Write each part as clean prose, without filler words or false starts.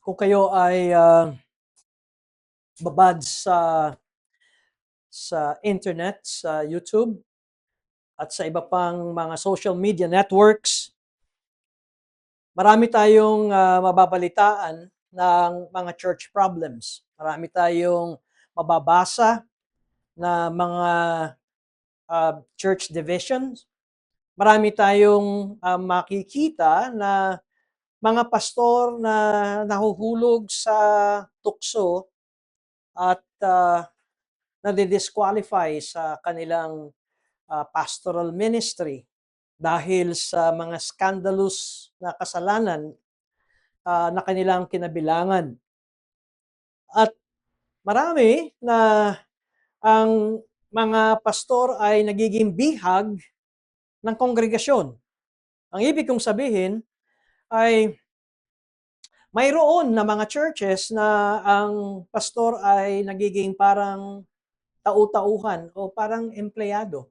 Kung kayo ay babad sa internet, sa YouTube, at sa iba pang mga social media networks, marami tayong mababalitaan ng mga church problems. Marami tayong mababasa na mga church divisions. Marami tayong makikita na mga pastor na nahuhulog sa tukso at nade-disqualify sa kanilang pastoral ministry dahil sa mga scandalous na kasalanan na kanilang kinabilangan. At marami na ang mga pastor ay nagiging bihag ng kongregasyon. Ang ibig kong sabihin ay mayroon na mga churches na ang pastor ay nagiging parang tau-tauhan o parang empleyado.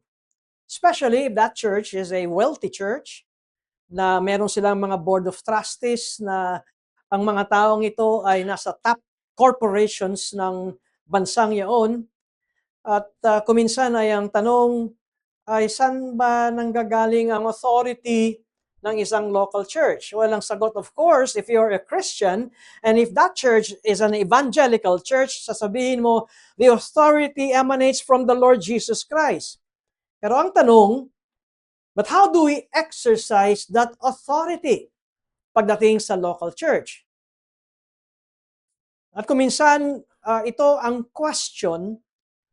Especially if that church is a wealthy church na meron silang mga board of trustees na ang mga taong ito ay nasa top corporations ng bansang yaon. At kuminsan ay ang tanong ay saan ba nanggagaling ang authority ng isang local church? Well, ang sagot, of course, if you're a Christian, and if that church is an evangelical church, sasabihin mo, the authority emanates from the Lord Jesus Christ. Pero ang tanong, but how do we exercise that authority pagdating sa local church? At kuminsan, ito ang question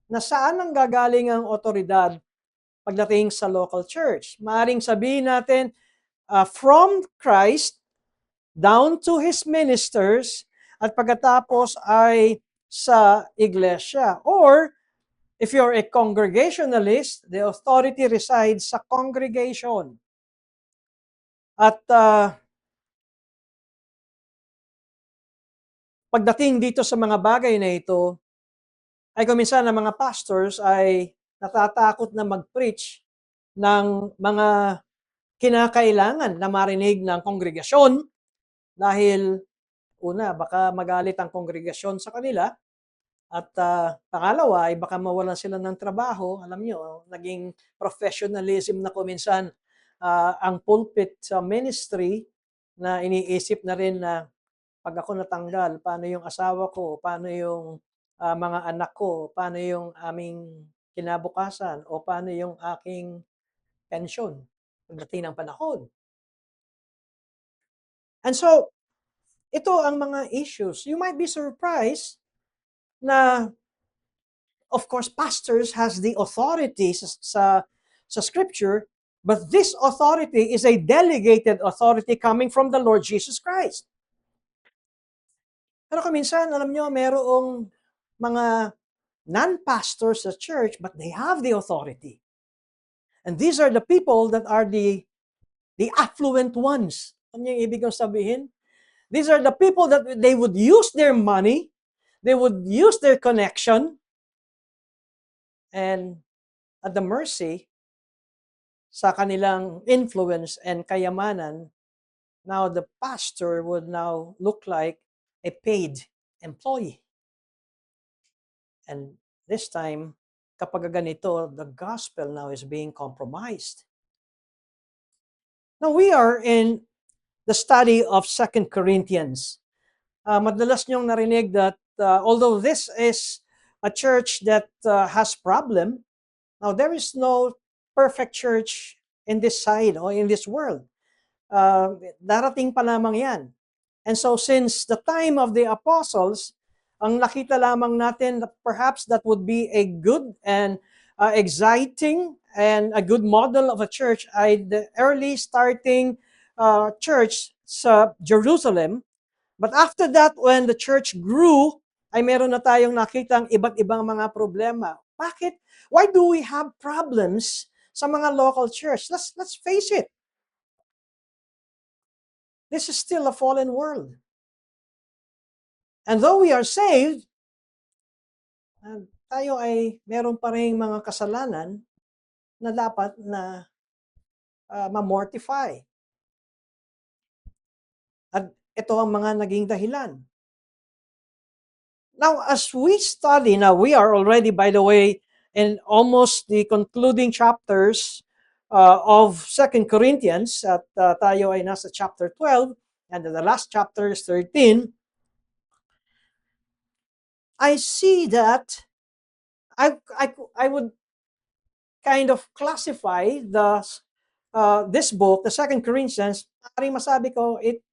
na saan ang gagaling ang otoridad pagdating sa local church. Maaring sabihin natin, from Christ down to His ministers at pagkatapos ay sa iglesia. Or, if you're a congregationalist, the authority resides sa congregation. At pagdating dito sa mga bagay na ito, ay kuminsan ang mga pastors ay natatakot na mag-preach ng mga kinakailangan na marinig ng kongregasyon dahil una, baka magalit ang kongregasyon sa kanila at pangalawa ay baka mawalan sila ng trabaho. Alam nyo, naging professionalism na kuminsan ang pulpit sa ministry na iniisip na rin na pag ako natanggal, paano yung asawa ko, paano yung mga anak ko, paano yung aming kinabukasan, o paano yung aking pensyon pagdating ng panahon. And so, ito ang mga issues. You might be surprised na, of course, pastors has the authority sa scripture, but this authority is a delegated authority coming from the Lord Jesus Christ. Pero kaminsan, alam nyo, mayroong mga non-pastors sa church, but they have the authority. And these are the people that are the affluent ones. Ano yung ibig kong sabihin? These are the people that they would use their money, they would use their connection, and at the mercy sa kanilang influence and kayamanan, now the pastor would now look like a paid employee. And this time, kapag ganito, the gospel now is being compromised. Now, we are in the study of 2 Corinthians. Madalas niyong narinig that although this is a church that has problem, now there is no perfect church in this side or in this world. Darating pa lamang yan. And so since the time of the apostles, ang nakita lamang natin that perhaps that would be a good and exciting and a good model of a church ay the early starting church sa Jerusalem. But after that, when the church grew, ay meron na tayong nakitang iba't ibang mga problema. Bakit? Why do we have problems sa mga local church? Let's face it. This is still a fallen world. And though we are saved, tayo ay meron pa rin mga kasalanan na dapat na ma-mortify. At ito ang mga naging dahilan. Now, as we study, now we are already, by the way, in almost the concluding chapters of Second Corinthians, at tayo ay nasa chapter 12, and the last chapter is 13. I see that I would kind of classify this book, the Second Corinthians, maaaring masabi ko, it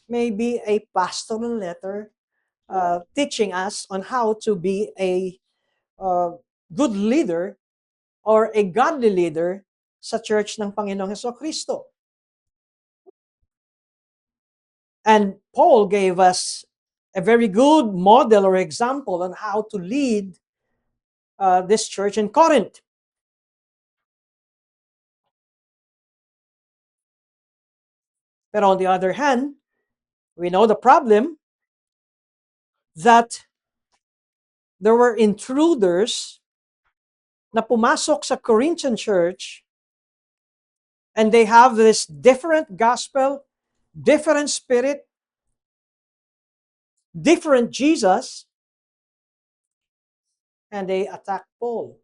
may be a pastoral letter teaching us on how to be a good leader or a godly leader sa church ng Panginoong Hesukristo. And Paul gave us a very good model or example on how to lead this church in Corinth. But on the other hand, we know the problem that there were intruders na pumasok sa Corinthian church, and they have this different gospel, different spirit, different Jesus, and they attack Paul.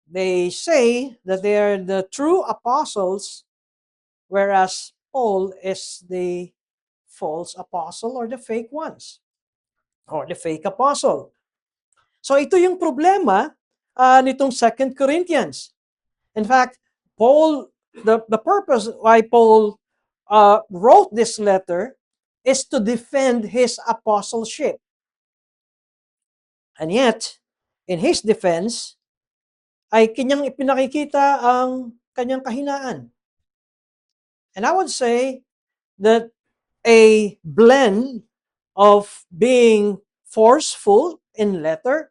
They say that they are the true apostles, whereas Paul is the false apostle or the fake ones, or the fake apostle. So ito yung problema nitong 2 Corinthians. In fact, Paul, the purpose why Paul wrote this letter is to defend his apostleship. And yet, in his defense, ay kanyang ipinakikita ang kanyang kahinaan. And I would say that a blend of being forceful in letter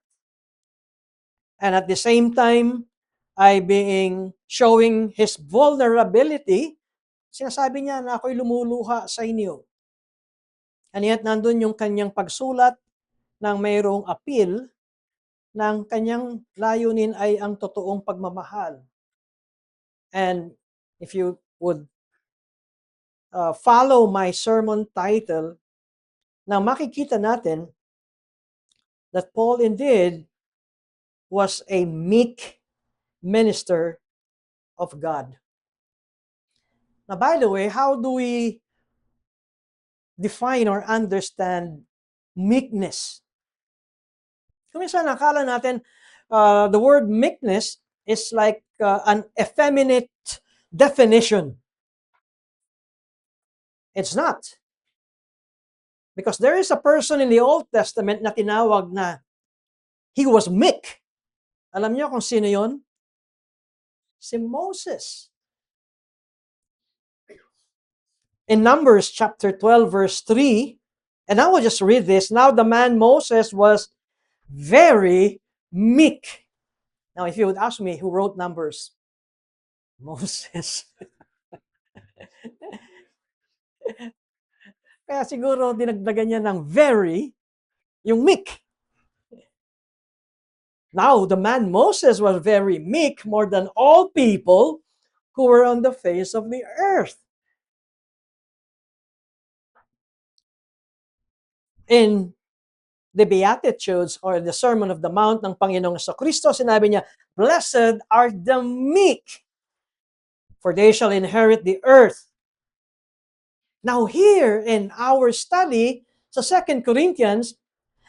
and at the same time ay being showing his vulnerability. Sinasabi niya na ako'y lumuluha sa inyo. And yet nandun yung kanyang pagsulat ng mayroong appeal ng kanyang layunin ay ang totoong pagmamahal. And if you would follow my sermon title, na makikita natin that Paul indeed was a meek minister of God. Now, by the way, how do we define or understand meekness? Kung minsan nakala natin, the word meekness is like an effeminate definition. It's not. Because there is a person in the Old Testament na tinawag na he was meek. Alam niyo kung sino yon? Si Moses. In Numbers chapter 12 verse 3, and I will just read this. Now the man Moses was very meek. Now if you would ask me who wrote Numbers, Moses. Kaya siguro dinagdagan niya ng very, yung meek. Now the man Moses was very meek more than all people who were on the face of the earth. In the Beatitudes or the Sermon of the Mount ng Panginoong Kristo, sinabi niya, "Blessed are the meek, for they shall inherit the earth." Now here in our study sa 2 Corinthians,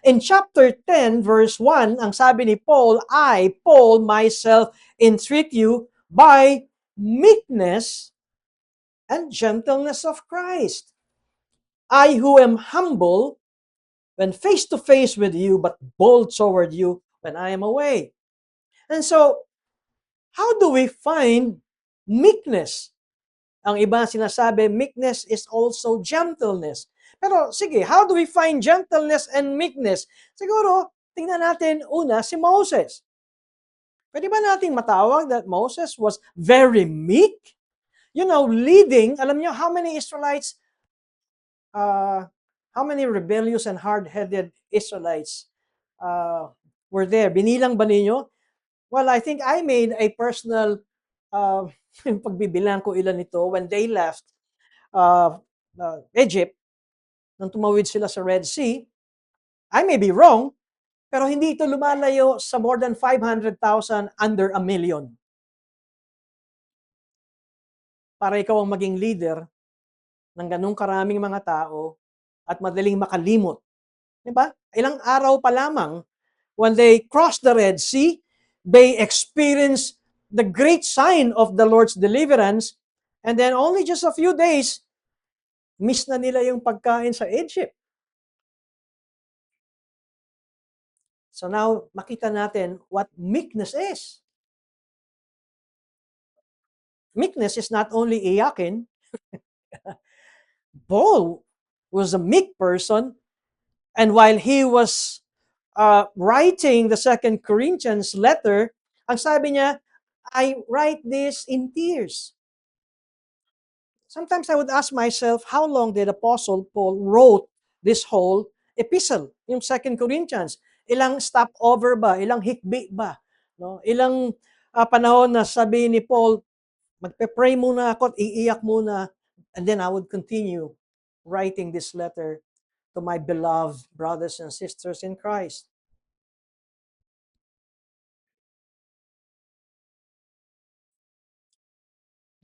in chapter 10 verse 1, ang sabi ni Paul, "I, Paul, myself, entreat you by meekness and gentleness of Christ. I who am humble when face to face with you, but bold toward you when I am away." And so, how do we find meekness? Ang iba sinasabi, meekness is also gentleness. Pero sige, how do we find gentleness and meekness? Siguro, tingnan natin una si Moses. Pwede ba nating matawag that Moses was very meek? You know, leading, alam niyo how many Israelites, how many rebellious and hard-headed Israelites were there? Binilang ba ninyo? Well, I think I made a personal pagbibilang ko ilan ito when they left Egypt. nang tumawid sila sa Red Sea. I may be wrong, pero hindi ito lumalayo sa more than 500,000 under a million. Para ikaw ang maging leader ng ganung karaming mga tao at madaling makalimot. Di ba? Ilang araw pa lamang, when they crossed the Red Sea, they experienced the great sign of the Lord's deliverance, and then only just a few days, miss na nila yung pagkain sa Egypt. So now, makita natin what meekness is. Meekness is not only iyakin. Paul was a meek person, and while he was writing the Second Corinthians letter, ang sabi niya, I write this in tears. Sometimes I would ask myself, how long did Apostle Paul wrote this whole epistle, yung Second Corinthians? Ilang stopover ba? Ilang hikbi ba? No? Ilang panahon na sabi ni Paul, magpe-pray muna ako at iiyak muna, and then I would continue writing this letter to my beloved brothers and sisters in Christ.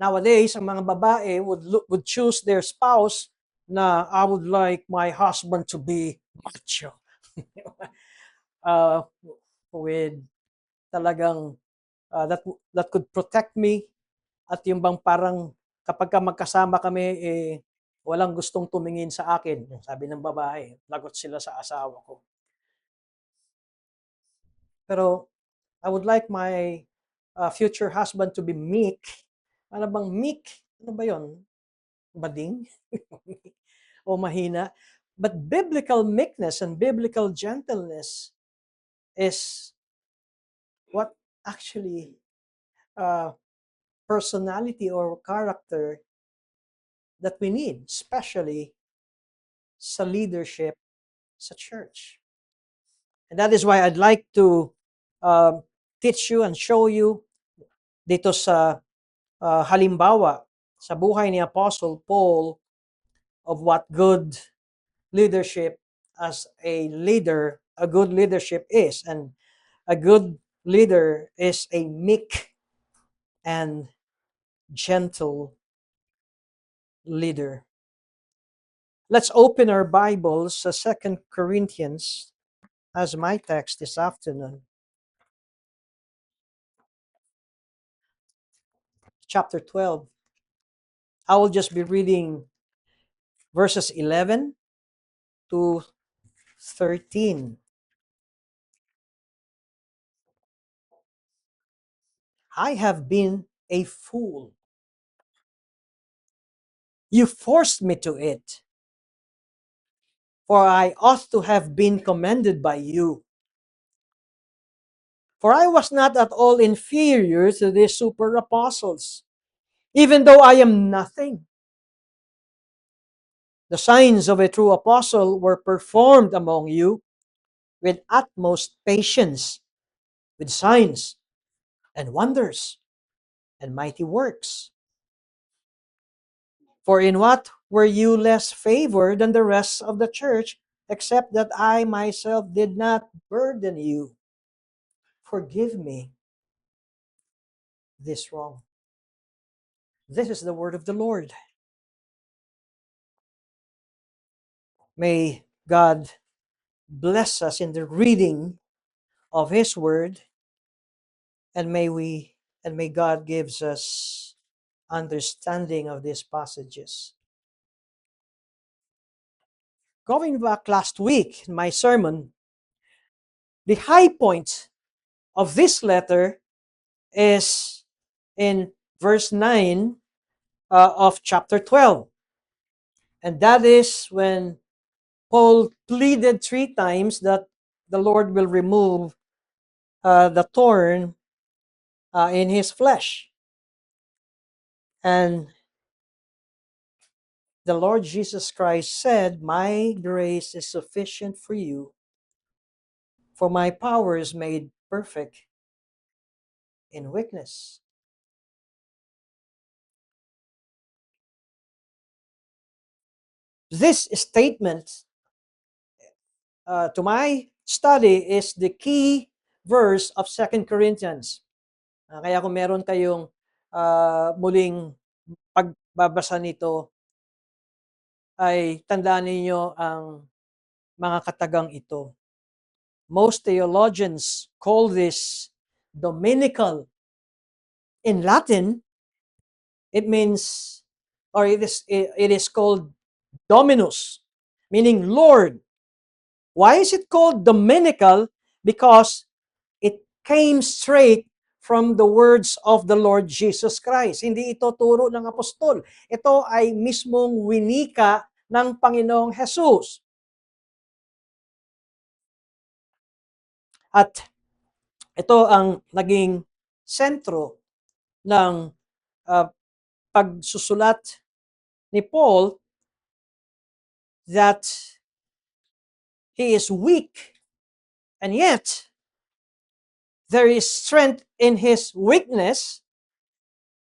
Nowadays, ang mga babae would choose their spouse na I would like my husband to be macho. uh, with talagang that could protect me, at yung bang parang kapag magkasama kami, walang gustong tumingin sa akin. Sabi ng babae, lagot sila sa asawa ko. Pero I would like my future husband to be meek. Ano bang meek? Ano ba yun? Bading? O mahina? But biblical meekness and biblical gentleness is what actually personality or character that we need, especially sa leadership sa church. And that is why I'd like to teach you and show you dito sa halimbawa sa buhay ni Apostle Paul of what good leadership as a leader, a good leadership is. And a good leader is a meek and gentle leader. Let's open our Bibles sa 2 Corinthians as my text this afternoon. Chapter 12. I will just be reading verses 11 to 13. I have been a fool. You forced me to it, for I ought to have been commended by you. For I was not at all inferior to these super apostles, even though I am nothing. The signs of a true apostle were performed among you with utmost patience, with signs and wonders and mighty works. For in what were you less favored than the rest of the church, except that I myself did not burden you? Forgive me this wrong. This is the word of the Lord. May God bless us in the reading of His word, and may God gives us understanding of these passages. Going back last week in my sermon, the high point of this letter is in verse 9 of chapter 12. And that is when Paul pleaded 3 times that the Lord will remove the thorn in his flesh. And the Lord Jesus Christ said, my grace is sufficient for you, for my power is made perfect in weakness. This statement, to my study, is the key verse of 2 Corinthians. Kaya kung meron kayong muling pagbabasa nito, ay tandaan ninyo ang mga katagang ito. Most theologians call this dominical. In Latin, it means, or it is called Dominus, meaning Lord. Why is it called dominical? Because it came straight from the words of the Lord Jesus Christ. Hindi ito turo ng apostol. Ito ay mismong winika ng Panginoong Jesus. At ito ang naging sentro ng pagsusulat ni Paul, that he is weak, and yet there is strength in his weakness,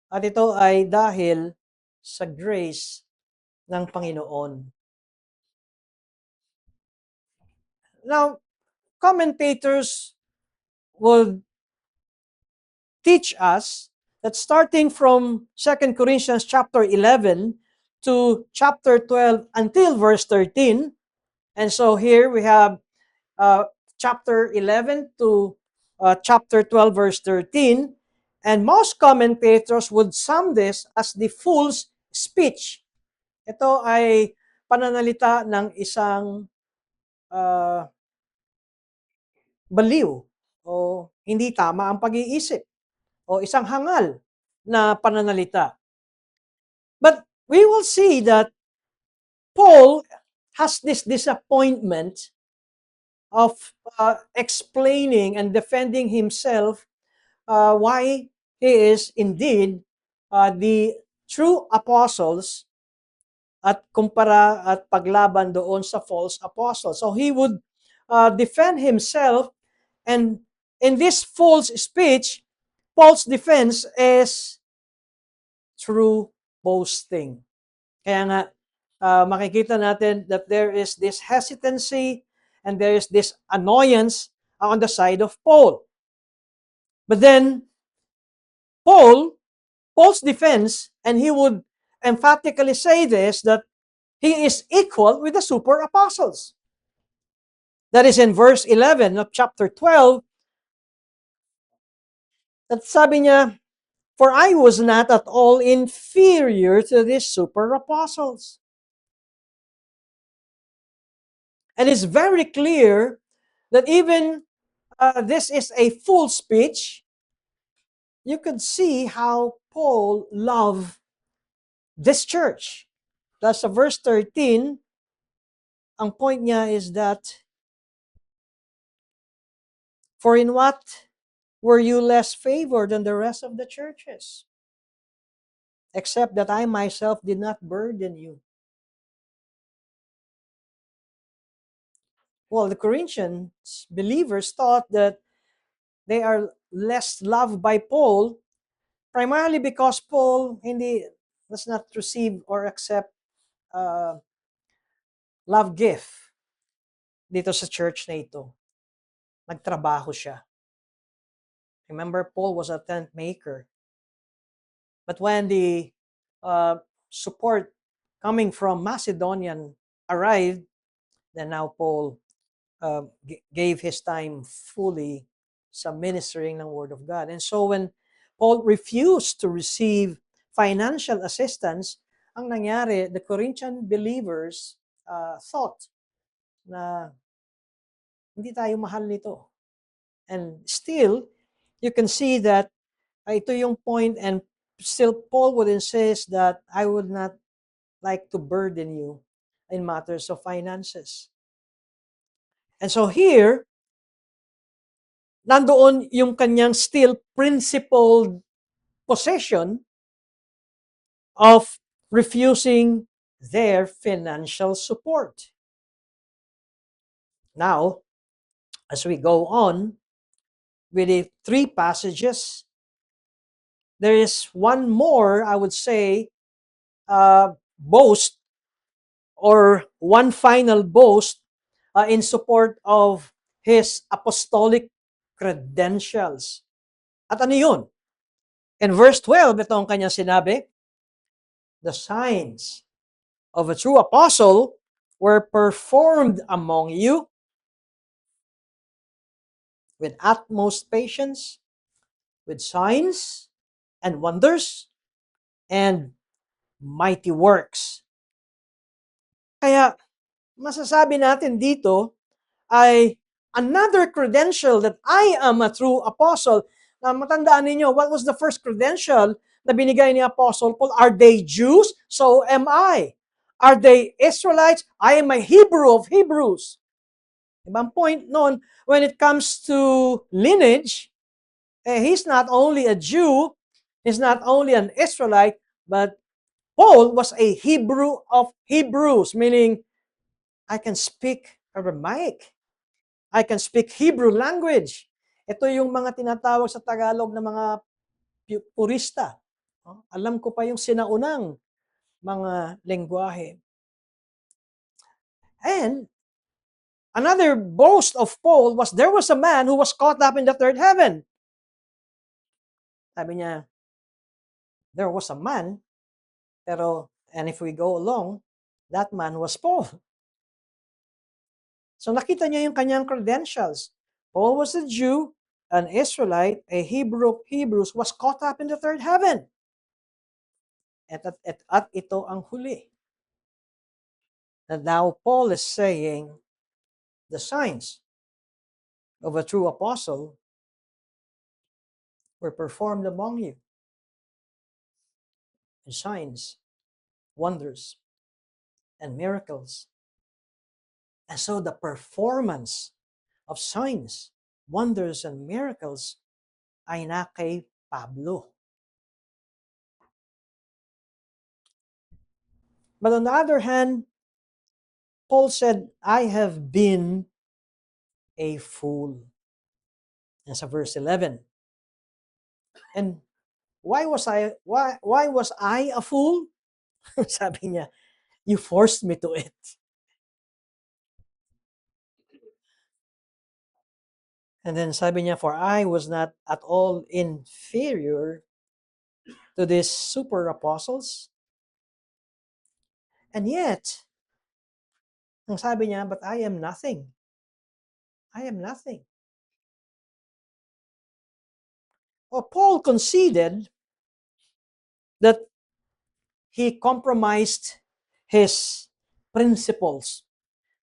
at ito ay dahil sa grace ng Panginoon. Now, commentators will teach us that starting from 2 Corinthians chapter 11 to chapter 12 until verse 13, and so here we have chapter 11 to chapter 12 verse 13, and most commentators would sum this as the fool's speech. Ito ay pananalita ng isang baliw o hindi tama ang pag-iisip o isang hangal na pananalita. But we will see that Paul has this disappointment of explaining and defending himself why he is indeed the true apostles at kumpara at paglaban doon sa false apostles. So he would defend himself, and in this false speech, Paul's defense is true boasting. Kaya nga, makikita natin that there is this hesitancy and there is this annoyance on the side of Paul. But then, Paul's defense, and he would emphatically say this, that he is equal with the super apostles. That is in verse 11 of chapter 12, that sabi niya, for I was not at all inferior to these super apostles. And it's very clear that even this is a full speech. You could see how Paul loved this church. That's verse 13. Ang point niya is that, for in what were you less favored than the rest of the churches? Except that I myself did not burden you. Well, the Corinthians believers thought that they are less loved by Paul, primarily because Paul does not receive or accept love gift dito sa church na ito. Nagtrabaho siya. Remember, Paul was a tent maker. But when the support coming from Macedonian arrived, then now Paul gave his time fully sa ministering ng Word of God. And so when Paul refused to receive financial assistance, ang nangyari, the Corinthian believers thought na hindi tayo mahal nito. And still, you can see that ito yung point, and still Paul would insist that I would not like to burden you in matters of finances. And so here, nandoon yung kanyang still principled possession of refusing their financial support. Now, as we go on with the three passages, there is one more, I would say, boast or one final boast in support of his apostolic credentials. At ano yun? In verse 12, ito ang kanyang sinabi, the signs of a true apostle were performed among you with utmost patience, with signs and wonders, and mighty works. Kaya masasabi natin dito ay another credential that I am a true apostle. Na matandaan ninyo, what was the first credential na binigay ni Apostle Paul? Are they Jews? So am I. Are they Israelites? I am a Hebrew of Hebrews. Ibang point noon, when it comes to lineage, he's not only a Jew, he's not only an Israelite, but Paul was a Hebrew of Hebrews, meaning I can speak Aramaic. I can speak Hebrew language. Ito yung mga tinatawag sa Tagalog na mga purista. Alam ko pa yung sinaunang mga lengguwahe. And another boast of Paul was there was a man who was caught up in the third heaven. Sabi niya, there was a man, and if we go along, that man was Paul. So nakita niya yung kanyang credentials. Paul was a Jew, an Israelite, a Hebrew of Hebrews, was caught up in the third heaven. At ito ang huli. And now Paul is saying the signs of a true apostle were performed among you. And signs, wonders, and miracles. And so the performance of signs, wonders, and miracles ay na kay Pablo. But on the other hand, Paul said, I have been a fool. Nasa verse 11. And why was I a fool? Sabi niya, you forced me to it. And then sabi niya, for I was not at all inferior to these super apostles. And yet, ang sabi niya, but I am nothing. I am nothing. Well, Paul conceded that he compromised his principles.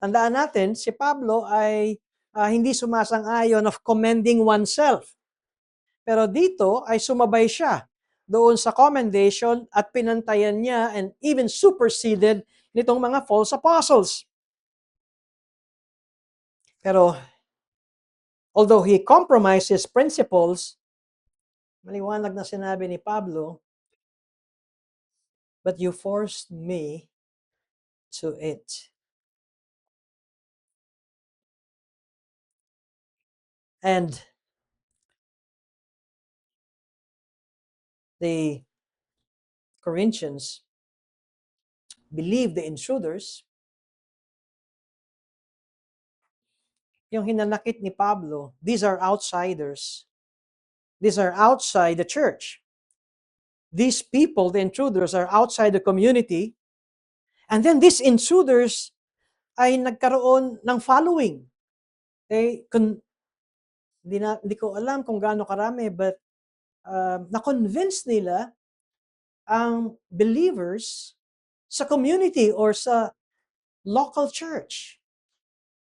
Tandaan natin, si Pablo ay hindi sumasang-ayon of commending oneself. Pero dito ay sumabay siya doon sa commendation at pinantayan niya and even superseded nitong mga false apostles. Pero although he compromised his principles, maliwanag na sinabi ni Pablo, but you forced me to it. And the Corinthians believed the intruders. Yung hinanakit ni Pablo, these are outsiders. These are outside the church. These people, the intruders, are outside the community. And then these intruders ay nagkaroon ng following. Hindi ko alam kung gaano karami, but na-convince nila ang believers sa community or sa local church.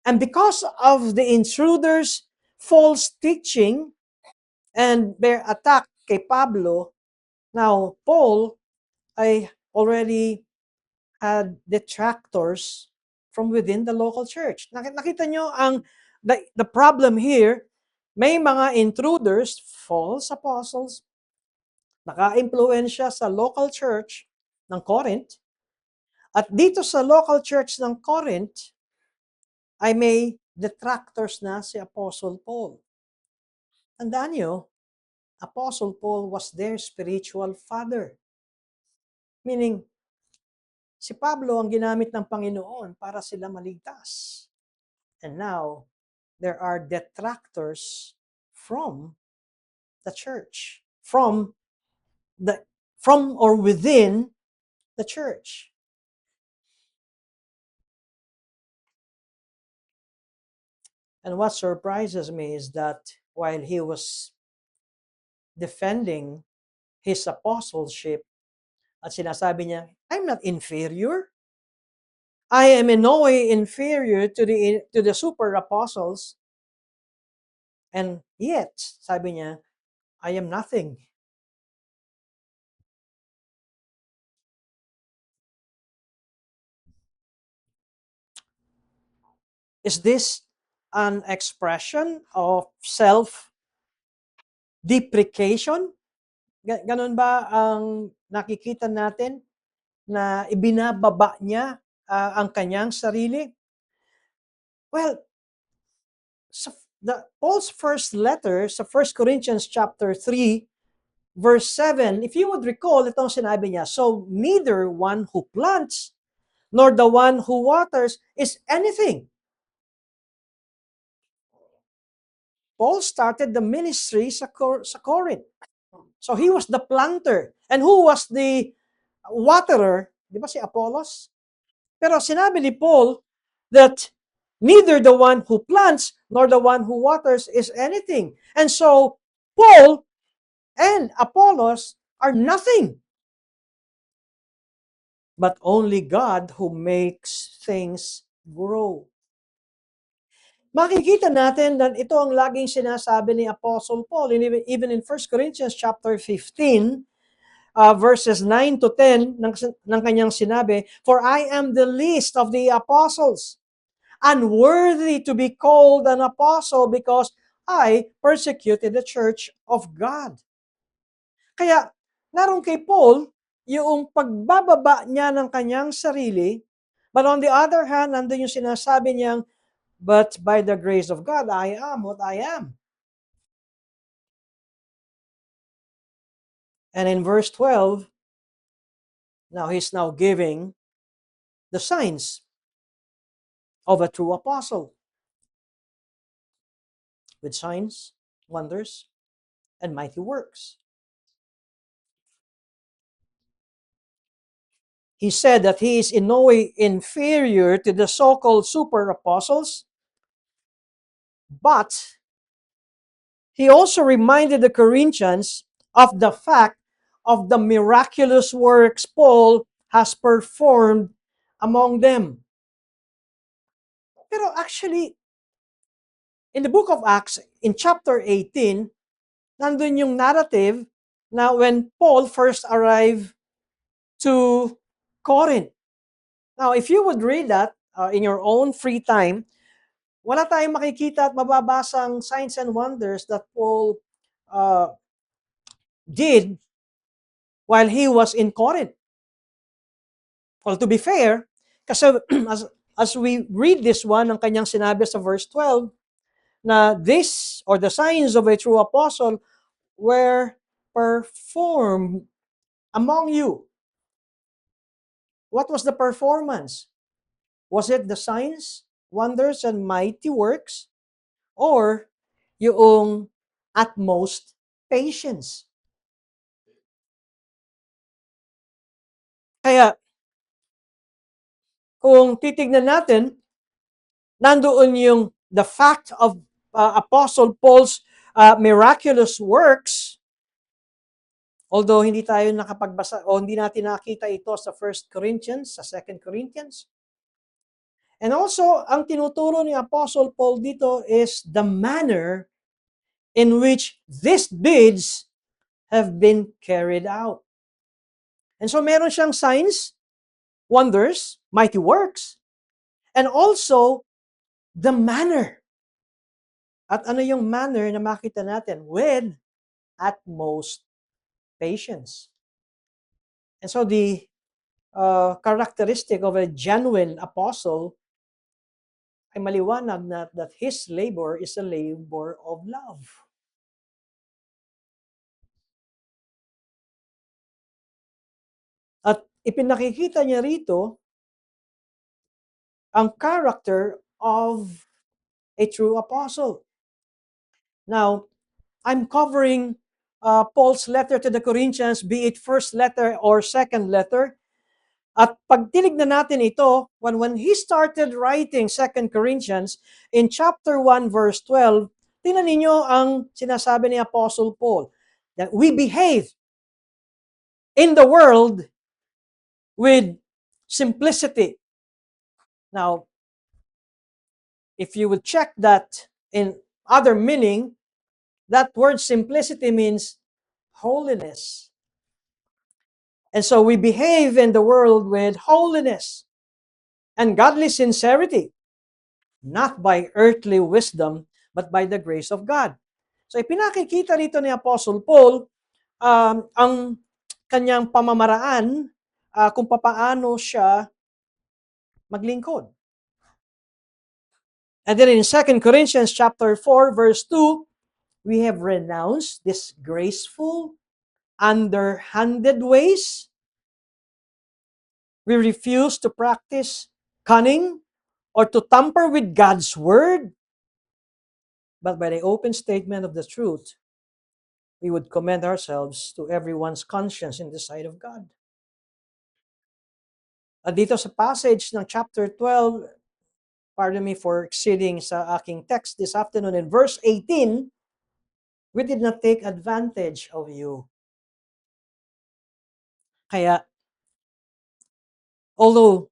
And because of the intruders' false teaching and their attack kay Pablo, now Paul ay already had detractors from within the local church. Nakita nyo the problem here, may mga intruders, false apostles, naka-impluensya sa local church ng Corinth. At dito sa local church ng Corinth, ay may detractors na si Apostle Paul. Tandaan nyo, Apostle Paul was their spiritual father. Meaning, Si Pablo ang ginamit ng Panginoon para sila maligtas. And now, there are detractors from the church, the from or within the church. And what surprises me is that while he was defending his apostleship at sinasabi niya, I'm not inferior. I am in no way inferior to the super apostles. And yet, sabi niya, I am nothing. Is this an expression of self-deprecation? Ganon ba ang nakikita natin na ibinababa niya ang kanyang sarili? Well, sa Paul's first letter sa 1 Corinthians chapter 3, verse 7, if you would recall, itong sinabi niya, so neither one who plants nor the one who waters is anything. Paul started the ministry sa Corinth. So he was the planter. And who was the waterer? Di ba si Apollos? Pero sinabi ni Paul that neither the one who plants nor the one who waters is anything. And so Paul and Apollos are nothing. But only God who makes things grow. Makikita natin na ito ang laging sinasabi ni Apostle Paul, even in 1 Corinthians chapter 15, verses 9 to 10, ng kanyang sinabi, for I am the least of the apostles, unworthy to be called an apostle because I persecuted the church of God. Kaya, naroon kay Paul, yung pagbababa niya ng kanyang sarili, but on the other hand, nandun yung sinasabi niyang, but by the grace of God, I am what I am. And in verse 12, now he's now giving the signs of a true apostle with signs, wonders, and mighty works. He said that he is in no way inferior to the so-called super apostles, but he also reminded the Corinthians of the fact of the miraculous works Paul has performed among them. Pero actually, in the book of Acts, in chapter 18, nandun yung narrative na when Paul first arrived to Corinth. Now, if you would read that in your own free time, wala tayong makikita at mababasang signs and wonders that Paul did while he was in Corinth. Well, to be fair, kasi as we read this one, ang kanyang sinabi sa verse 12, na this or the signs of a true apostle were performed among you. What was the performance? Was it the signs, wonders, and mighty works? Or yung utmost patience? Kaya, kung titignan natin, nandoon yung the fact of Apostle Paul's miraculous works, although hindi tayo nakapagbasa o hindi natin nakita ito sa 1 Corinthians, sa 2 Corinthians. And also, ang tinuturo ni Apostle Paul dito is the manner in which these deeds have been carried out. And so meron siyang signs, wonders, mighty works, and also the manner. At ano yung manner na makita natin? With utmost patience. And so the characteristic of a genuine apostle ay maliwanag na that his labor is a labor of love. At ipinakikita niya rito ang character of a true apostle. Now, I'm covering Paul's letter to the Corinthians, be it first letter or second letter. At pag tinignan natin ito, when he started writing 2 Corinthians, in chapter 1, verse 12, tingnan ninyo ang sinasabi ni Apostle Paul, that we behave in the world with simplicity. Now, if you would check that in other meaning, that word simplicity means holiness. And so we behave in the world with holiness and godly sincerity, not by earthly wisdom, but by the grace of God. So ipinakikita rito ni Apostle Paul ang kanyang pamamaraan kung papaano siya maglingkod. And then in 2 Corinthians chapter 4, verse 2, we have renounced disgraceful, underhanded ways. We refuse to practice cunning or to tamper with God's word, but by the open statement of the truth, we would commend ourselves to everyone's conscience in the sight of God. At dito sa passage ng chapter 12, pardon me for exceeding sa aking text this afternoon, in verse 18, we did not take advantage of you. Kaya, although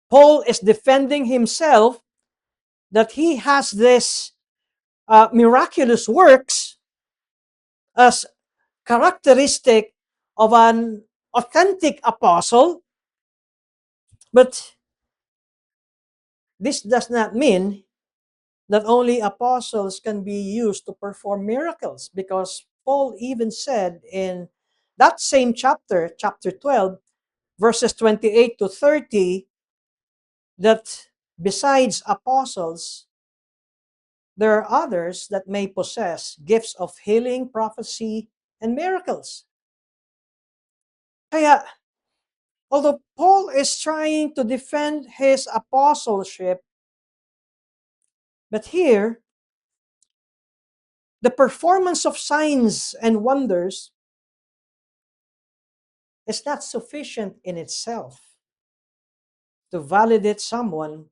Paul is defending himself that he has this miraculous works as characteristic of an authentic apostle, but this does not mean that only apostles can be used to perform miracles, because Paul even said in that same chapter, chapter 12, verses 28 to 30, that besides apostles, there are others that may possess gifts of healing, prophecy, and miracles. Kaya, although Paul is trying to defend his apostleship, but here, the performance of signs and wonders is not sufficient in itself to validate someone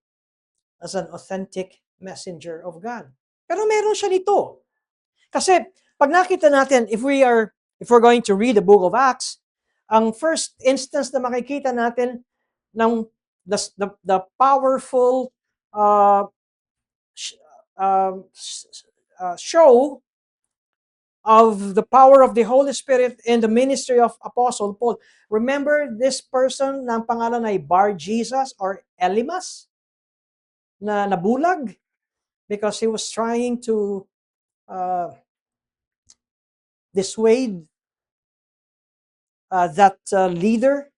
as an authentic messenger of God. Pero meron siya nito. Kasi pag nakita natin, if we're going to read the book of Acts, ang first instance na makikita natin ng the powerful show of the power of the Holy Spirit in the ministry of Apostle Paul. Remember this person na ang pangalan ay Bar Jesus or Elymas na nabulag because he was trying to dissuade that leader.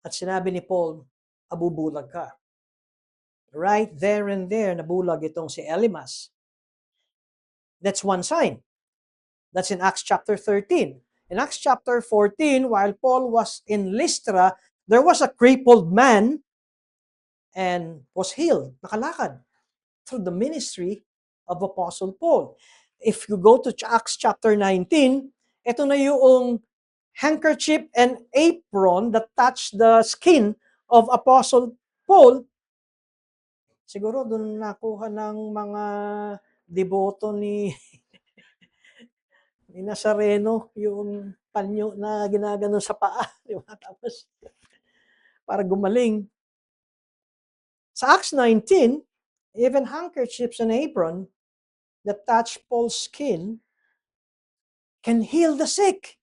At sinabi ni Paul, abubulag ka. Right there and there, nabulag itong si Elymas. That's one sign. That's in Acts chapter 13. In Acts chapter 14, while Paul was in Lystra, there was a crippled man and was healed, nakalakad, through the ministry of Apostle Paul. If you go to Acts chapter 19, ito na yung handkerchief and apron that touched the skin of Apostle Paul. Siguro doon nakuha ng mga deboto ni Nazareno yung panyo na ginagano sa paa, di ba? Tapos para gumaling. Sa Acts 19, even handkerchiefs and apron that touch Paul's skin can heal the sick.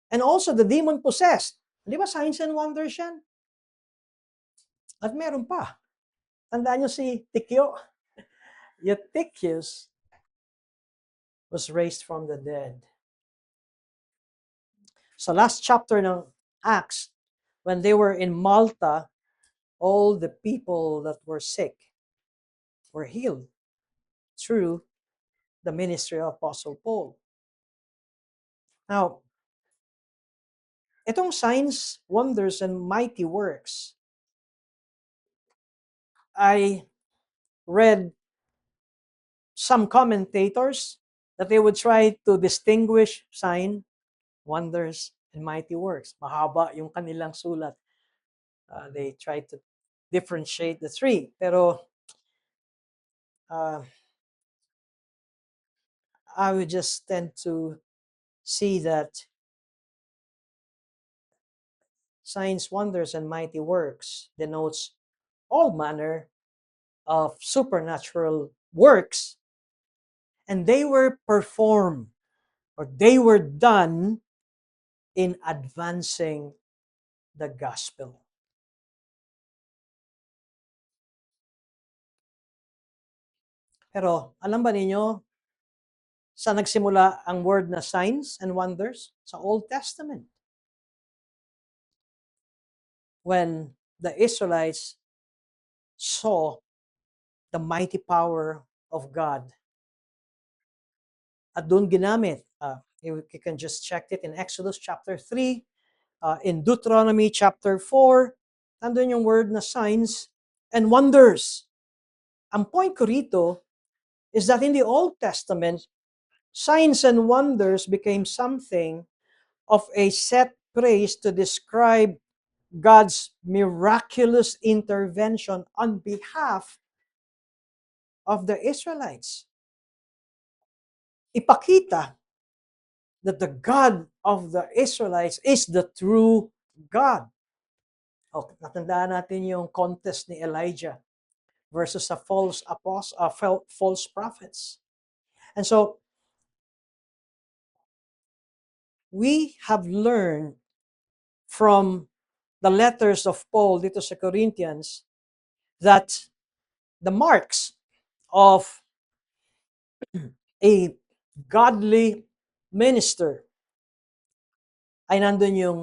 And also the demon-possessed. Di ba signs and wonders yan? At meron pa. Tandaan nyo si Tikyo. Eutychus was raised from the dead. Sa last chapter ng Acts, when they were in Malta, all the people that were sick were healed through the ministry of Apostle Paul. Now, Itong signs, wonders, and mighty works, I read some commentators that they would try to distinguish sign, wonders, and mighty works. Mahaba yung kanilang sulat. They try to differentiate the three. Pero I would just tend to see that signs, wonders, and mighty works denotes all manner of supernatural works, and they were performed or they were done in advancing the gospel. Pero alam ba ninyo, sa nagsimula ang word na signs and wonders? Sa Old Testament. When the Israelites saw the mighty power of God. At doon ginamit, you can just check it in Exodus chapter 3, in Deuteronomy chapter 4, nandun yung word na signs and wonders. Ang point ko rito is that in the Old Testament, signs and wonders became something of a set phrase to describe God's miraculous intervention on behalf of the Israelites. Ipakita that the God of the Israelites is the true God. Okay, natandaan natin yung contest ni Elijah versus a false prophets. And so, we have learned from the letters of Paul dito sa Corinthians that the marks of a godly minister ay nandun yung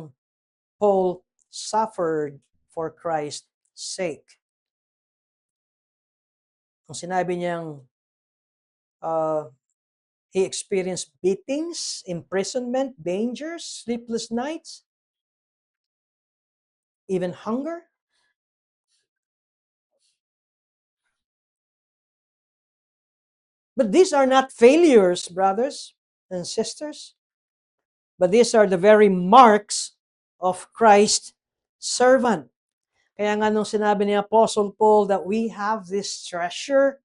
Paul suffered for Christ's sake. Ang sinabi niyang he experienced beatings, imprisonment, dangers, sleepless nights, even hunger. But these are not failures, brothers and sisters. But these are the very marks of Christ's servant. Kaya nga nung sinabi ni Apostle Paul that we have this treasure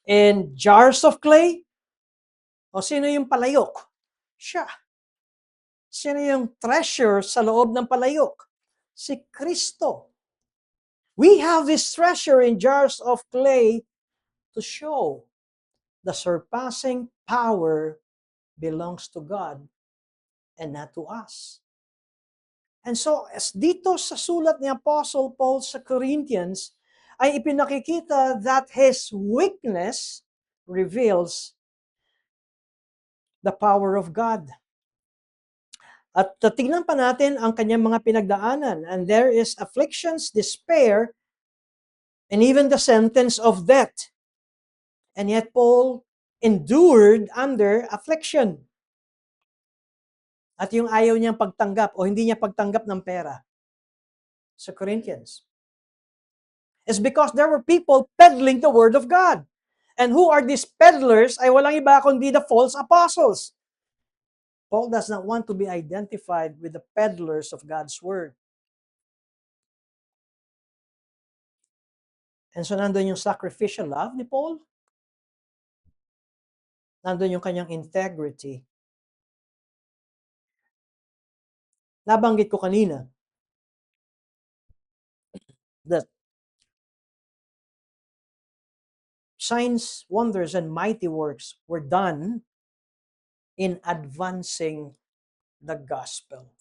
in jars of clay, o sino yung palayok? Siya. Sino yung treasure sa loob ng palayok? Si Kristo. We have this treasure in jars of clay to show the surpassing power belongs to God and not to us. And so, as dito sa sulat ni Apostle Paul sa Corinthians, ay ipinakikita that his weakness reveals the power of God. At tignan pa natin ang kanyang mga pinagdaanan. And there is afflictions, despair, and even the sentence of death. And yet Paul endured under affliction. At yung ayaw niyang pagtanggap o hindi niya pagtanggap ng pera sa Corinthians is because there were people peddling the word of God. And who are these peddlers? Ay walang iba kundi the false apostles. Paul does not want to be identified with the peddlers of God's word. And so nandun yung sacrificial love ni Paul. Nandun yung kanyang integrity. Nabanggit ko kanina that signs, wonders, and mighty works were done in advancing the gospel.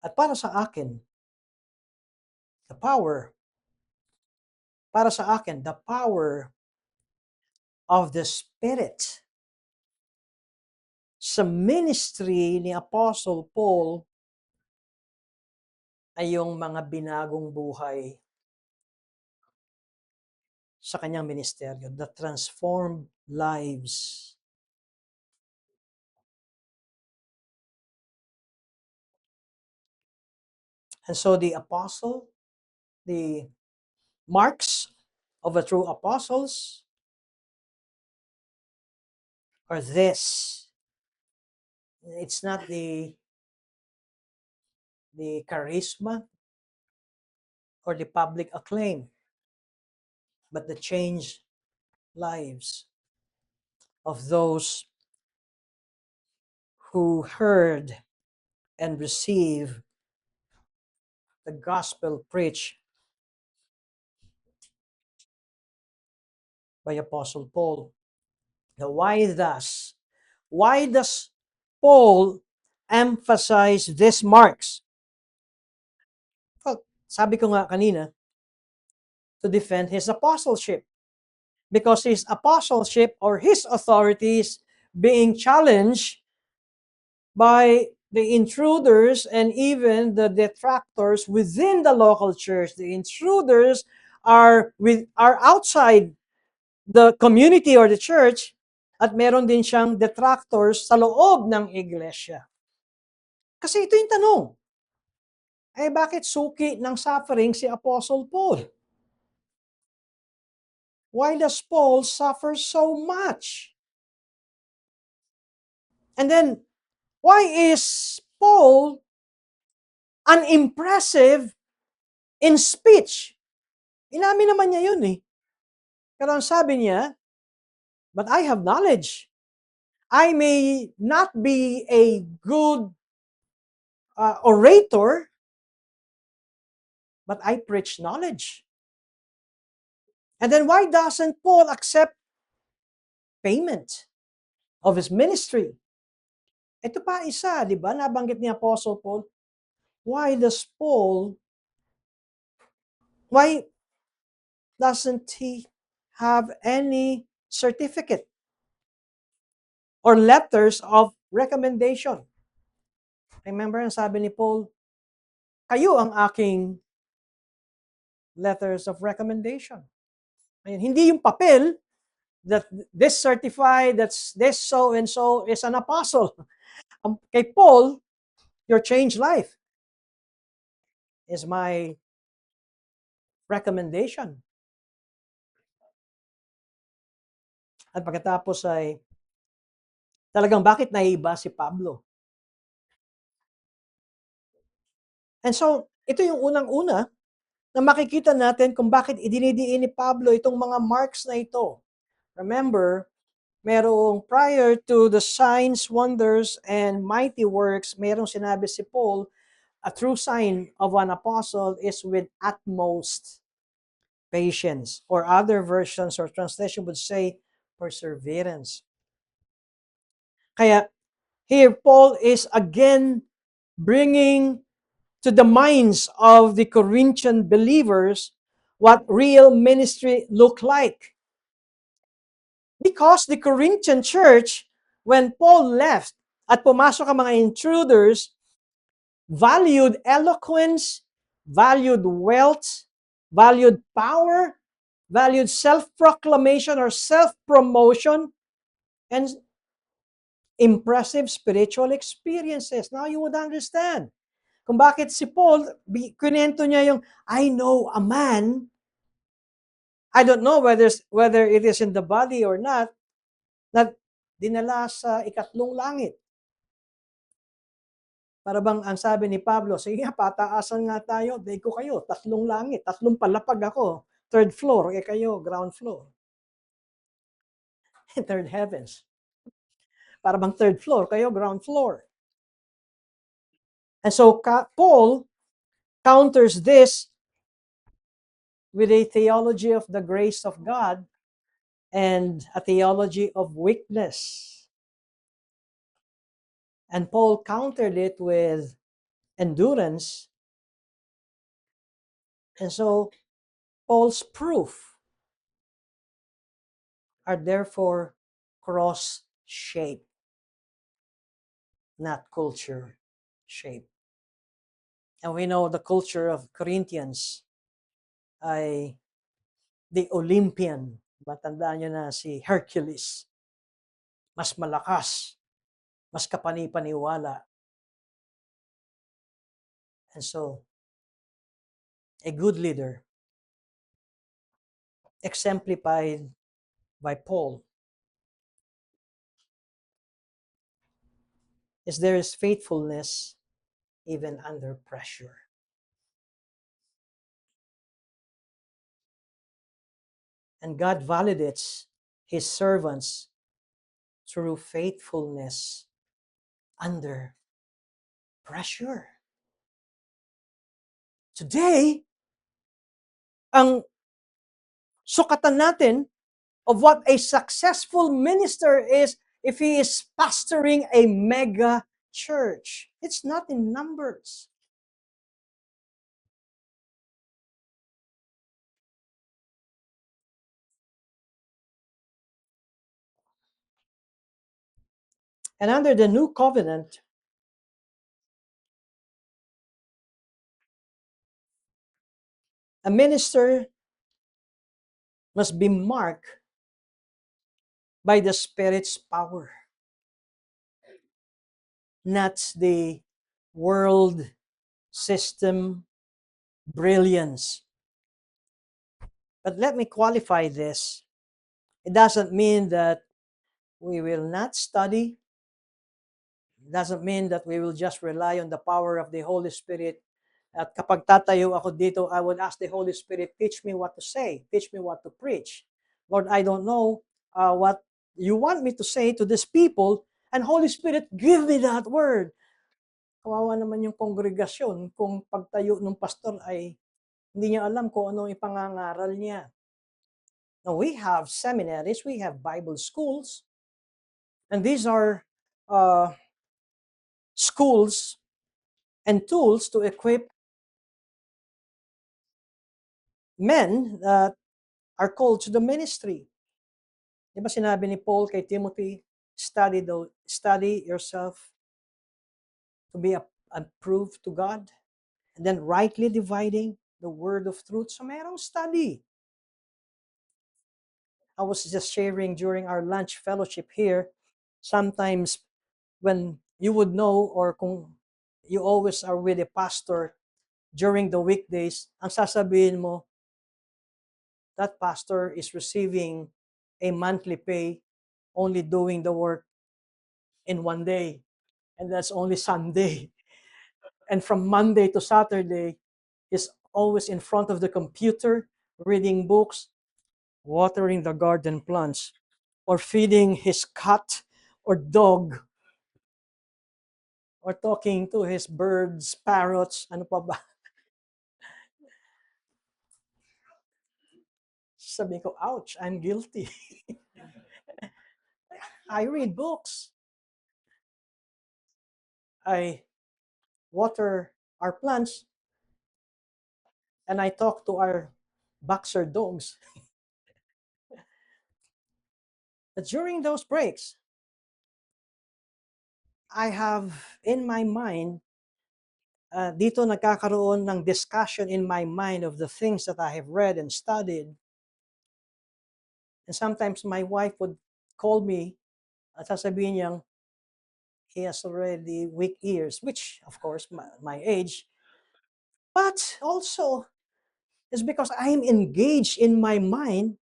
At para sa akin, the power of the Spirit sa ministry ni Apostle Paul ay yung mga binagong buhay sa kanyang ministeryo, the transformed lives. And so the marks of a true apostles are this. It's not the charisma or the public acclaim, but the changed lives of those who heard and received the gospel preached by Apostle Paul. Now, why does Paul emphasize these marks? Well, sabi ko nga kanina, to defend his apostleship. Because his apostleship or his authorities being challenged by the intruders and even the detractors within the local church. The intruders are outside the community or the church, at meron din siyang detractors sa loob ng iglesia. Kasi ito yung tanong, bakit suki ng suffering si Apostle Paul? Why does Paul suffer so much? And then, why is Paul unimpressive in speech? Inamin naman niya yun eh. Pero ang sabi niya, but I have knowledge. I may not be a good orator, but I preach knowledge. And then why doesn't Paul accept payment of his ministry? Ito pa isa, di ba? Nabanggit ni Apostle Paul. Why doesn't he have any certificate or letters of recommendation? Remember ang sabi ni Paul, kayo ang aking letters of recommendation. Ayun, hindi yung papel that this certified, that's this so and so is an apostle. Kay Paul, your changed life is my recommendation. At pagkatapos ay talagang bakit naiiba si Pablo? And so, ito yung unang-una na makikita natin kung bakit idinidiin ni Pablo itong mga marks na ito. Remember, merong prior to the signs, wonders, and mighty works, merong sinabi si Paul, a true sign of an apostle is with utmost patience. Or other versions or translation would say perseverance. Kaya here Paul is again bringing to the minds of the Corinthian believers what real ministry looked like. Because the Corinthian church, when Paul left at pumasok ang mga intruders, valued eloquence, valued wealth, valued power, valued self-proclamation or self-promotion, and impressive spiritual experiences. Now you would understand kung bakit si Paul, kunento niya yung, I know a man, I don't know whether it is in the body or not, na dinala sa ikatlong langit. Para bang ang sabi ni Pablo, sige nga, pataasan nga tayo, day ko kayo, tatlong langit, tatlong palapag ako, third floor, kayo, ground floor. Third heavens. Para bang third floor, kayo, ground floor. And so, Paul counters this with a theology of the grace of God and a theology of weakness. And Paul countered it with endurance. And so, Paul's proof are therefore cross-shaped, not culture-shaped. And we know the culture of Corinthians ay the Olympian. Matandaan nyo na si Hercules. Mas malakas, mas kapani-paniwala. And so, A good leader, exemplified by Paul, is there is faithfulness even under pressure. And God validates his servants through faithfulness under pressure. Today, ang sukatan natin of what a successful minister is if he is pastoring a mega church. It's not in numbers. And under the new covenant, a minister must be marked by the Spirit's power, not the world system brilliance. But let me qualify this. It doesn't mean that we will not study. It doesn't mean that we will just rely on the power of the Holy Spirit. At kapag tatayo ako dito, I would ask the Holy Spirit, teach me what to say, teach me what to preach. Lord, I don't know what you want me to say to these people, and Holy Spirit, give me that word. Kawawa naman yung kongregasyon kung pagtayo ng pastor ay hindi niya alam kung ano ipangangaral niya. Now, we have seminaries, we have Bible schools, and these are schools and tools to equip men that are called to the ministry. Di ba sinabi ni Paul kay Timothy, study yourself to be approved to God, and then rightly dividing the word of truth. So merong study. I was just sharing during our lunch fellowship here, sometimes when you would know or kung you always are with a pastor during the weekdays, ang sasabihin mo, that pastor is receiving a monthly pay, only doing the work in one day, and that's only Sunday. And from Monday to Saturday, is always in front of the computer, reading books, watering the garden plants, or feeding his cat or dog, or talking to his birds, parrots, ano pa ba? Sabi ko, ouch, I'm guilty. I read books. I water our plants, and I talk to our boxer dogs. But during those breaks, I have in my mind, dito nagkakaroon ng discussion in my mind of the things that I have read and studied. And sometimes my wife would call me at sasabihin niyang, he has already weak ears, which of course my age, but also is because I am engaged in my mind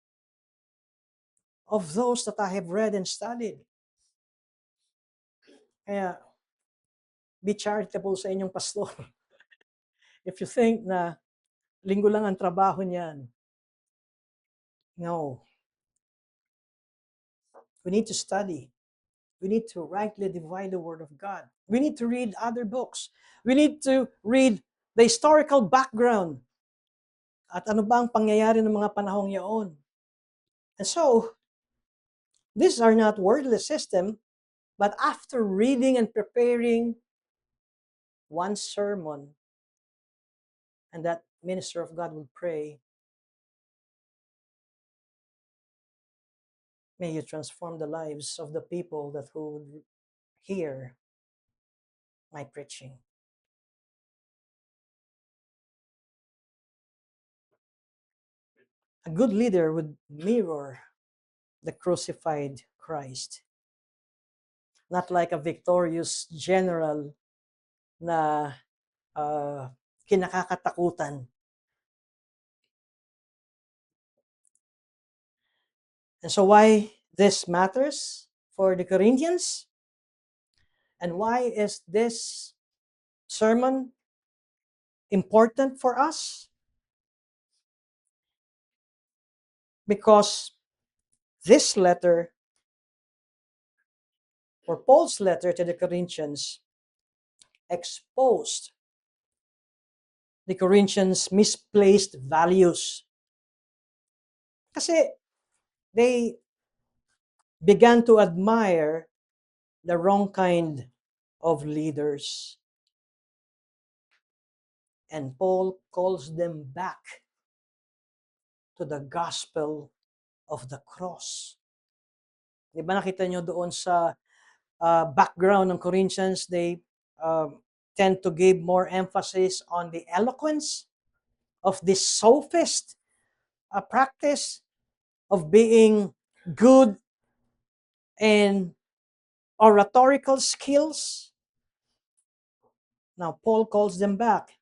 of those that I have read and studied. Kaya, be charitable sa inyong pastor. If you think na linggo lang ang trabaho niyan, no. We need to study. We need to rightly divide the Word of God. We need to read other books. We need to read the historical background. At ano ba ang pangyayari ng mga panahong yaon. And so, these are not wordless system, but after reading and preparing one sermon, and that minister of God will pray, may you transform the lives of the people that who would hear my preaching. A good leader would mirror the crucified Christ. Not like a victorious general na kinakakatakutan. And so why this matters for the Corinthians? And why is this sermon important for us? Because this letter, or Paul's letter to the Corinthians, exposed the Corinthians' misplaced values. Kasi they began to admire the wrong kind of leaders. And Paul calls them back to the gospel of the cross. Di ba nakita nyo doon sa background ng Corinthians, they tend to give more emphasis on the eloquence of this sophist practice of being good in oratorical skills. Now, Paul calls them back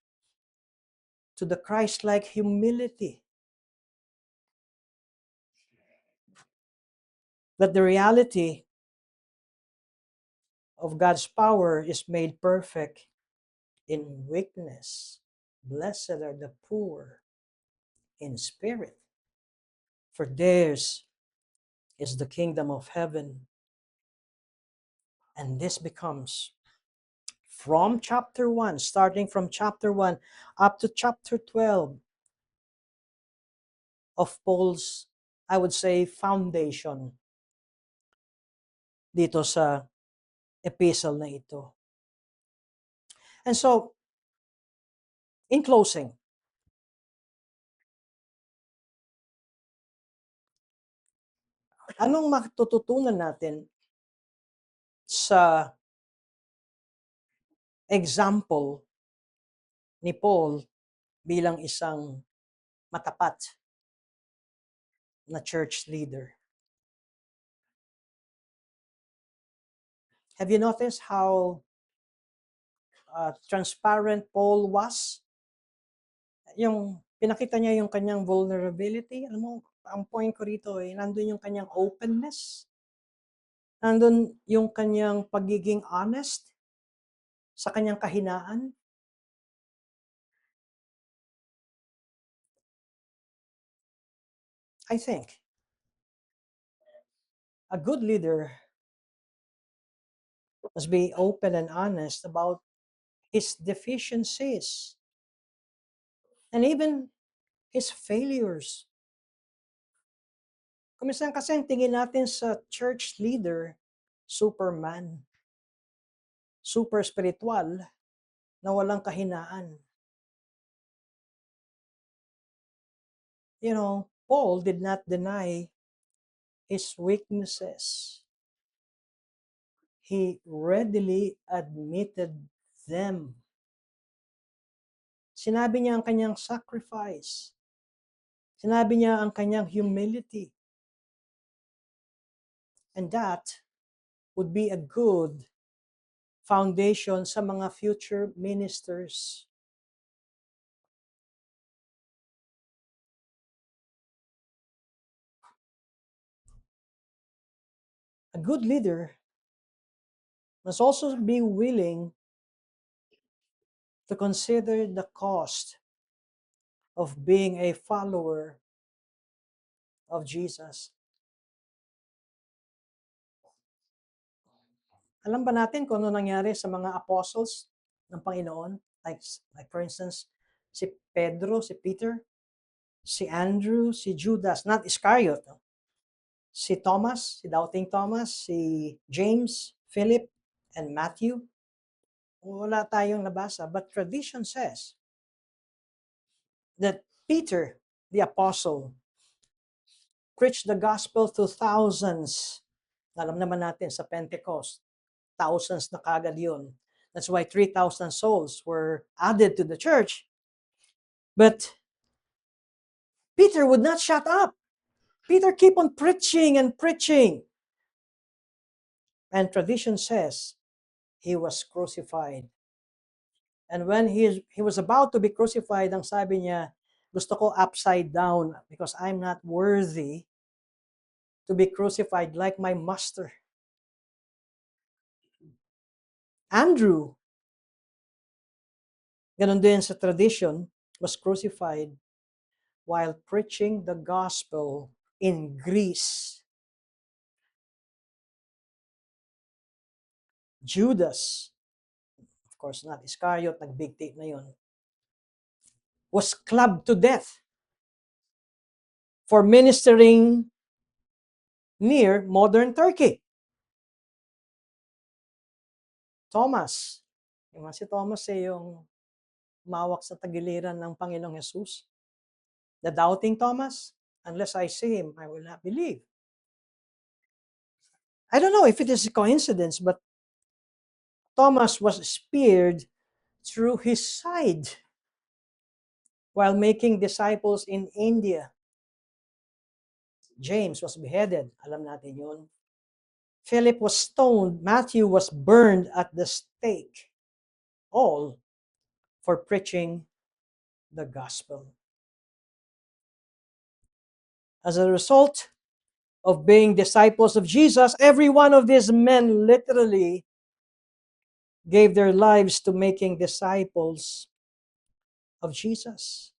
to the Christ-like humility. That the reality of God's power is made perfect in weakness. Blessed are the poor in spirit, for theirs is the kingdom of heaven. And this becomes, from chapter 1, starting from chapter 1 up to chapter 12 of Paul's, I would say, foundation dito sa epistle na ito. And so, in closing, anong matututunan natin sa example ni Paul bilang isang matapat na church leader? Have you noticed how transparent Paul was? Yung pinakita niya yung kanyang vulnerability. Alam mo, ang point ko rito nandun yung kanyang openness. Nandun yung kanyang pagiging honest sa kanyang kahinaan. I think a good leader must be open and honest about his deficiencies and even his failures. Kuminsan kasi ang tingin natin sa church leader, Superman, super spiritual, na walang kahinaan. You know, Paul did not deny his weaknesses. He readily admitted them. Sinabi niya ang kanyang sacrifice. Sinabi niya ang kanyang humility. And that would be a good foundation sa mga future ministers. A good leader must also be willing to consider the cost of being a follower of Jesus. Alam ba natin kung ano nangyari sa mga apostles ng Panginoon? Like for instance, si Pedro, si Peter, si Andrew, si Judas, not Iscariot. Si Thomas, si Doubting Thomas, si James, Philip, and Matthew. Wala tayong nabasa, but tradition says that Peter, the apostle, preached the gospel to thousands. Alam naman natin sa Pentecost, thousands na kagad yun. That's why 3,000 souls were added to the church. But Peter would not shut up. Peter kept on preaching and preaching. And tradition says he was crucified. And when he was about to be crucified, ang sabi niya, gusto ko upside down because I'm not worthy to be crucified like my master. Andrew, ganun din sa tradition, was crucified while preaching the gospel in Greece. Judas, of course not Iscariot, nag-big tape na yun, was clubbed to death for ministering near modern Turkey. Thomas, si Thomas yung mawak sa tagiliran ng Panginoong Jesus. The doubting Thomas, unless I see him, I will not believe. I don't know if it is a coincidence, but Thomas was speared through his side while making disciples in India. James was beheaded. Alam natin yun. Philip was stoned. Matthew was burned at the stake. All for preaching the gospel. As a result of being disciples of Jesus, every one of these men literally gave their lives to making disciples of Jesus.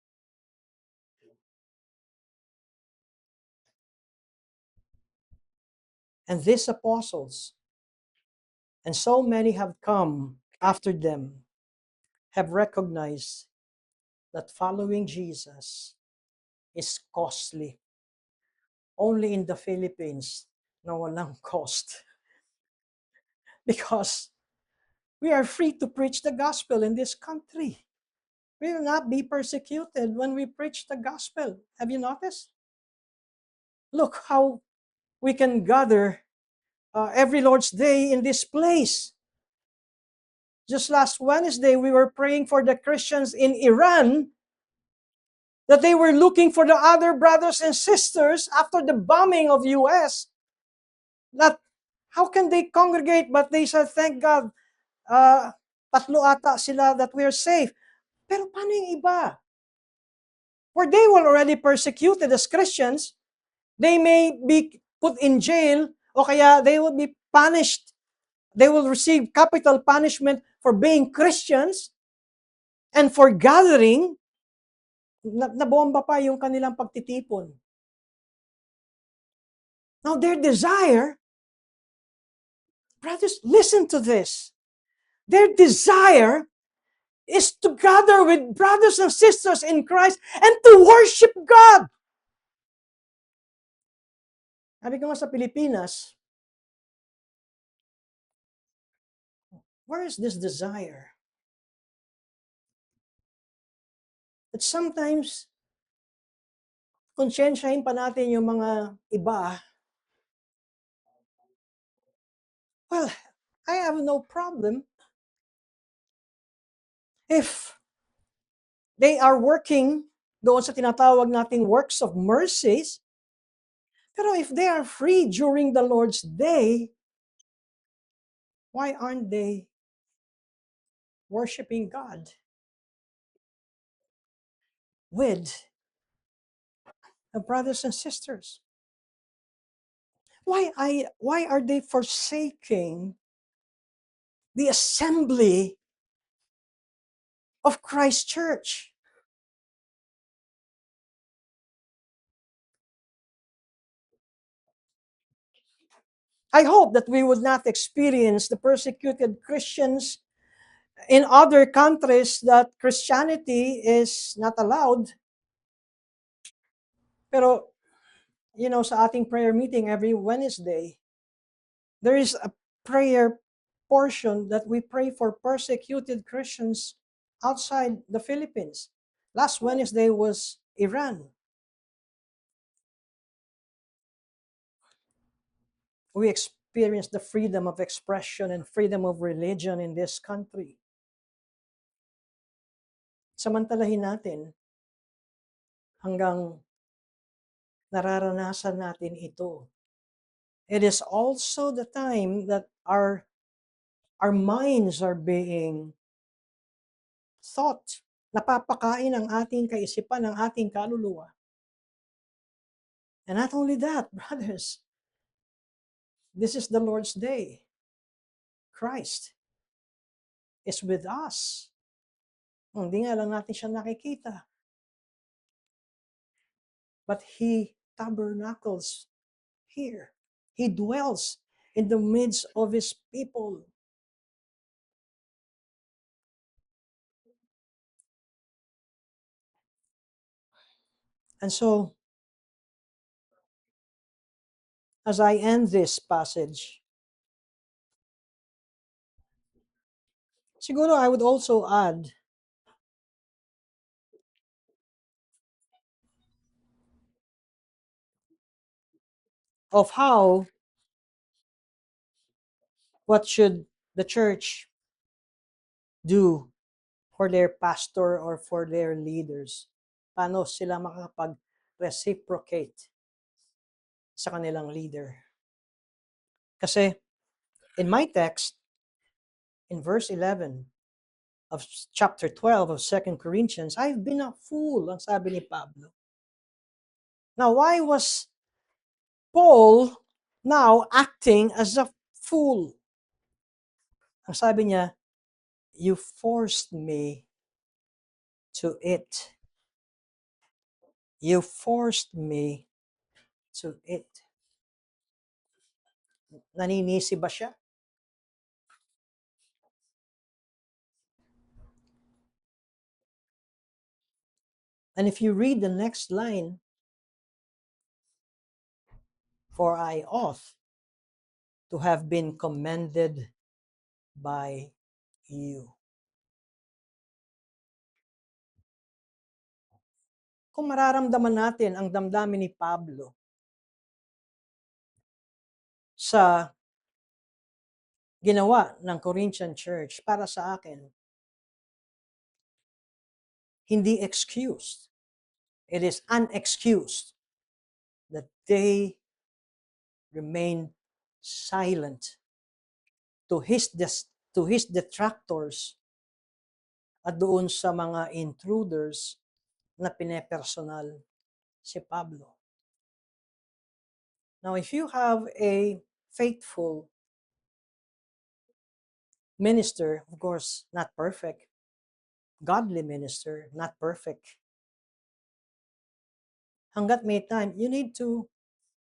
And these apostles, and so many have come after them, have recognized that following Jesus is costly. Only in the Philippines na walang cost. Because we are free to preach the gospel in this country. We will not be persecuted when we preach the gospel. Have you noticed? Look how we can gather every Lord's Day in this place. Just last Wednesday, we were praying for the Christians in Iran that they were looking for the other brothers and sisters after the bombing of US. That how can they congregate? But they said, thank God, tatlo ata sila that we are safe. Pero paano yung iba? Where they were already persecuted as Christians, they may be put in jail o kaya they will be punished. They will receive capital punishment for being Christians and for gathering. Nabomba pa yung kanilang pagtitipon. Now their desire, brothers, listen to this. Their desire is to gather with brothers and sisters in Christ and to worship God. Sabi ko nga sa Pilipinas, where is this desire? That sometimes, konsyensyahin pa natin yung mga iba. Well, I have no problem if they are working doon sa tinatawag nating works of mercies. Pero if they are free during the Lord's Day, why aren't they worshiping God with the brothers and sisters? Why are they forsaking the assembly of Christ's church? I hope that we would not experience the persecuted Christians in other countries that Christianity is not allowed. Pero, sa ating prayer meeting every Wednesday, there is a prayer portion that we pray for persecuted Christians outside the Philippines. Last Wednesday was Iran. We experienced the freedom of expression and freedom of religion in this country. Samantalahin natin hanggang nararanasan natin ito. It is also the time that our minds are being thought. Napapakain ang ating kaisipan, ang ating kaluluwa. And not only that, brothers, This is the Lord's day. Christ is with us. Hindi nga lang natin siya nakikita. But He tabernacles here. He dwells in the midst of His people. And so, as I end this passage, siguro I would also add of what should the church do for their pastor or for their leaders. Paano sila makakapag-reciprocate sa kanilang leader. Kasi in my text, in verse 11 of chapter 12 of 2 Corinthians, I've been a fool, ang sabi ni Pablo. Now, why was Paul now acting as a fool? Ang sabi niya, you forced me to it. You forced me to it. Naninisi ba siya? And if you read the next line, for I ought to have been commended by you. Kung mararamdaman natin ang damdamin ni Pablo sa ginawa ng Corinthian Church para sa akin, hindi excused. It is unexcused that they remained silent to his detractors at doon sa mga intruders na pinepersonal si Pablo. Now, if you have a faithful minister, of course, not perfect, godly minister, not perfect, hanggat may time, you need to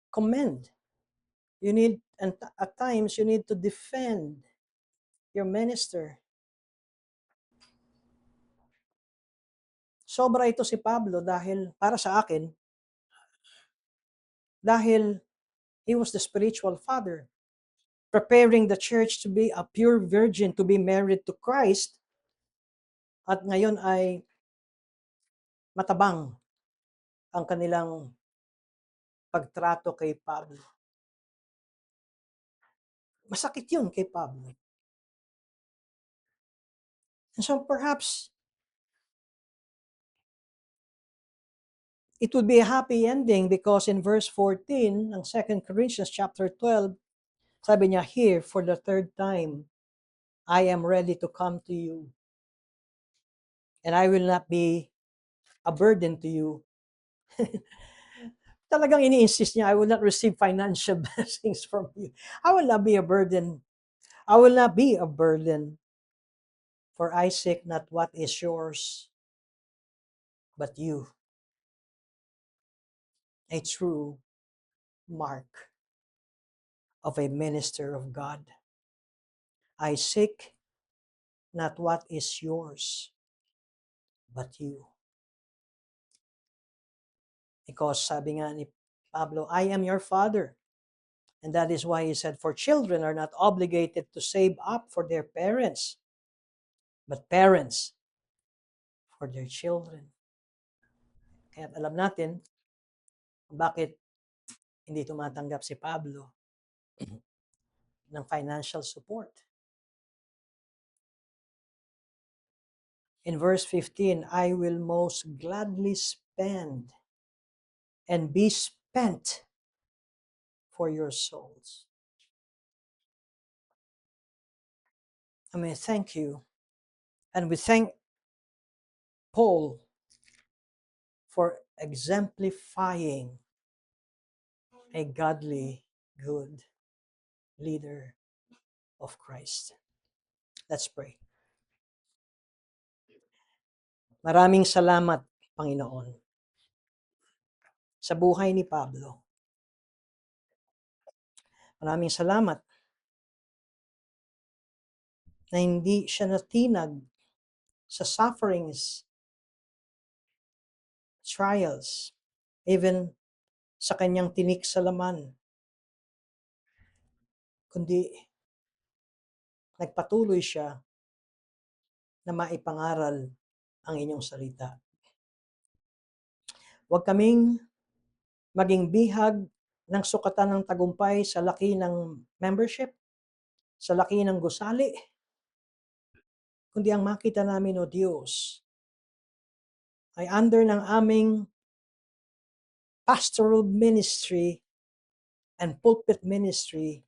commend. You need, and at times, you need to defend your minister. Sobra ito si Pablo dahil, para sa akin, dahil he was the spiritual father, preparing the church to be a pure virgin, to be married to Christ, at ngayon ay matabang ang kanilang pagtrato kay Pablo. Masakit yun kay Pablo. And so perhaps it would be a happy ending because in verse 14 ng 2 Corinthians chapter 12, sabi niya, here for the third time, I am ready to come to you. And I will not be a burden to you. Talagang ini-insist niya, I will not receive financial blessings from you. I will not be a burden. I will not be a burden. For I seek not what is yours, but you. A true mark of a minister of God. I seek not what is yours, but you. Because sabi nga ni Pablo, I am your father. And that is why he said, for children are not obligated to save up for their parents, but parents for their children. Kaya alam natin bakit hindi tumatanggap si Pablo ng financial support. In verse 15, I will most gladly spend and be spent for your souls. I mean, thank you. And we thank Paul for exemplifying a godly good. leader of Christ. Let's pray. Maraming salamat, Panginoon, sa buhay ni Pablo. Maraming salamat na hindi siya natinag sa sufferings, trials, even sa kanyang tinik sa laman, kundi nagpatuloy siya na maipangaral ang inyong salita. Huwag kaming maging bihag ng sukatan ng tagumpay sa laki ng membership, sa laki ng gusali, kundi ang makita namin, O Diyos, ay under ng aming pastoral ministry and pulpit ministry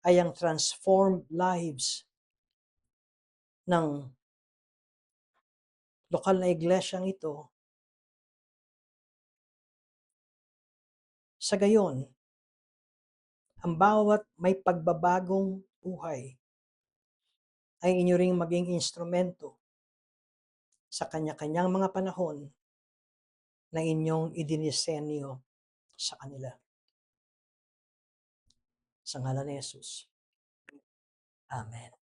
ay ang transformed lives ng lokal na iglesyang ito. Sa gayon, ang bawat may pagbabagong buhay ay inyo ring maging instrumento sa kanya-kanyang mga panahon na inyong idinisenyo sa kanila. Sa ngalan ni Jesus. Amen.